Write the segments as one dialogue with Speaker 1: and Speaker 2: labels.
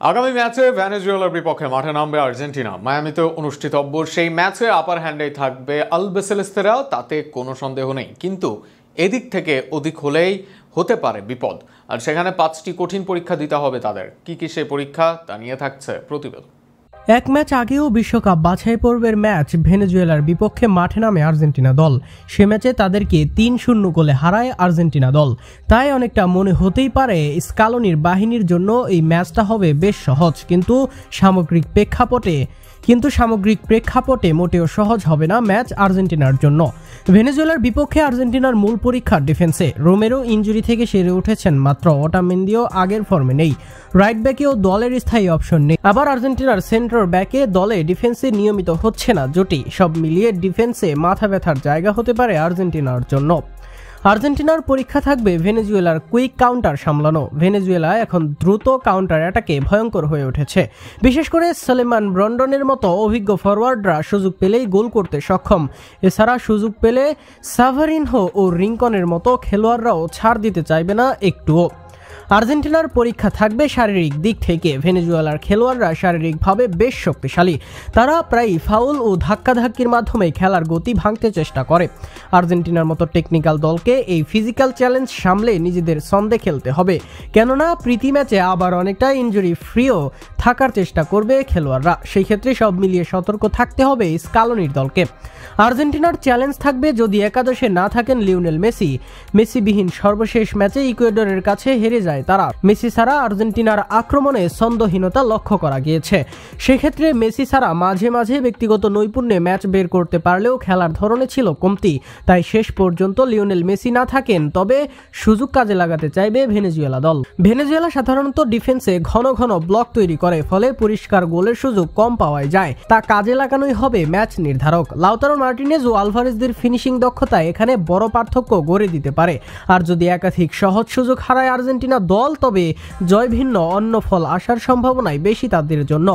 Speaker 1: আগামী ম্যাচে ভেনেজুয়েলার বিপক্ষে মাঠে নামবে আর্জেন্টিনা। মায়ামিতে অনুষ্ঠিতব্য সেই ম্যাচে আপার হ্যান্ডে থাকবে আলবিসেলেস্তেরা, তাতে কোনো সন্দেহ নেই। কিন্তু এদিক থেকে ওদিক হলেই হতে পারে বিপদ, আর সেখানে 5টি কঠিন পরীক্ষা দিতে হবে তাদের। কি কি সেই পরীক্ষা, তা নিয়ে থাকছে প্রতিবেদন।
Speaker 2: এক ম্যাচ আগেও বিশ্বকাপ বাছাই পর্বের ম্যাচ ভেনেজুয়েলার বিপক্ষে মাঠে নামে আর্জেন্টিনা দল। সে ম্যাচে তাদেরকে 3-0 গোলে হারায় আর্জেন্টিনা দল। তাই অনেকটা মনে হতেই পারে স্কালোনির বাহিনীর জন্য এই ম্যাচটা হবে বেশ সহজ, কিন্তু সামগ্রিক প্রেক্ষাপটে মোটেও সহজ হবে না ম্যাচ আর্জেন্টিনার জন্য। ভেনেজুয়েলার বিপক্ষে আর্জেন্টিনার মূল পরীক্ষা ডিফেন্সে। রোমেরো ইনজুরি থেকে সেরে উঠেছেন মাত্র, ওটামেন্দিও আগের ফর্মে নেই। রাইট ব্যাকেও দলের স্থায়ী অপশন নেই। আবার আর্জেন্টিনার সেন্টার ব্যাকে দলে ডিফেন্সে নিয়মিত হচ্ছে না জুটি। সব মিলিয়ে ডিফেন্সে মাথা ব্যথার জায়গা হতে পারে আর্জেন্টিনার জন্য। আর্জেন্টিনার পরীক্ষা থাকবে ভেনেজুয়েলার কুইক কাউন্টার সামলানো। ভেনেজুয়েলা এখন দ্রুত কাউন্টার অ্যাটাকে ভয়ঙ্কর হয়ে উঠেছে। বিশেষ করে সলেমান রন্ডনের মতো অভিজ্ঞ ফরওয়ার্ডরা সুযোগ পেলেই গোল করতে সক্ষম। এছাড়া সুযোগ পেলে সাভারিনহো ও রিঙ্কনের মতো খেলোয়াড়রাও ছাড় দিতে চাইবে না একটুও। আর্জেন্টিনার পরীক্ষা থাকবে শারীরিক দিক থেকে। ভেনেজুয়েলার খেলোয়াড়রা শারীরিকভাবে বেশ শক্তিশালী। তারা প্রায় ফাউল ও ধাক্কাধাক্কির মাধ্যমে খেলার গতি ভাঙতে চেষ্টা করে। আর্জেন্টিনার মতো টেকনিক্যাল দলকে এই ফিজিক্যাল চ্যালেঞ্জ সামলে নিজেদের ছন্দে খেলতে হবে, কেননা প্রীতি ম্যাচে আবার অনেকটা ইনজুরি ফ্রিও থাকার চেষ্টা করবে খেলোয়াড়রা। সেই ক্ষেত্রে সব মিলিয়ে সতর্ক থাকতে হবে স্কালোনির দলকে। আর্জেন্টিনার চ্যালেঞ্জ থাকবে যদি একাদশে না থাকেন লিওনেল মেসি। মেসিবিহীন সর্বশেষ ম্যাচে ইকুয়েডরের কাছে হেরে যায় তারা। মেসি ছাড়া আর্জেন্টিনার আক্রমণে ছন্দহীনতা লক্ষ্য করা গিয়েছে। সেক্ষেত্রে মেসি ছাড়া মাঝে মাঝে ব্যক্তিগত নৈপুণ্যে ম্যাচ বের করতে পারলেও খেলার ধরনে ছিল কমতি। তাই শেষ পর্যন্ত লিওনেল মেসি না থাকেন, তবে সুযোগ কাজে লাগাতে চাইবে ভেনেজুয়েলা দল। ভেনেজুয়েলা সাধারণত ডিফেন্সে ঘন ঘন ব্লক তৈরি করে, ফলে পরিষ্কার গোলের সুযোগ কম পাওয়া যায়। তা কাজে লাগানোই হবে ম্যাচ নির্ধারক। লাউতারো মার্টিনেজ ও আলভারেজদের ফিনিশিং দক্ষতা এখানে বড় পার্থক্য গড়ে দিতে পারে। আর যদি একাধিক সহজ সুযোগ হারায় আর্জেন্টিনা দল, তবে জয় ভিন্ন অন্য ফল আসার সম্ভাবনাই বেশি তাদের জন্য।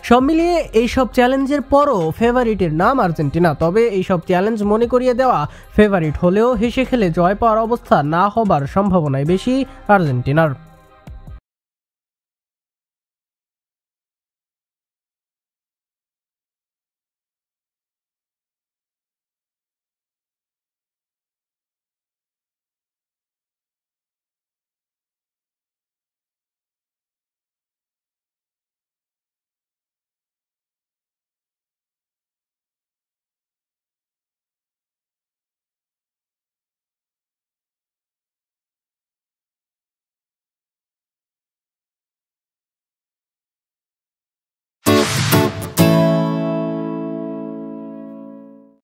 Speaker 2: সব মিলিয়ে এইসব চ্যালেঞ্জের পরও ফেভারিটের নাম আর্জেন্টিনা। তবে এইসব চ্যালেঞ্জ মনে করিয়ে দেওয়া ফেভারিট হলেও হেসে খেলে জয় পাওয়ার অবস্থা না হবার সম্ভাবনাই বেশি আর্জেন্টিনার।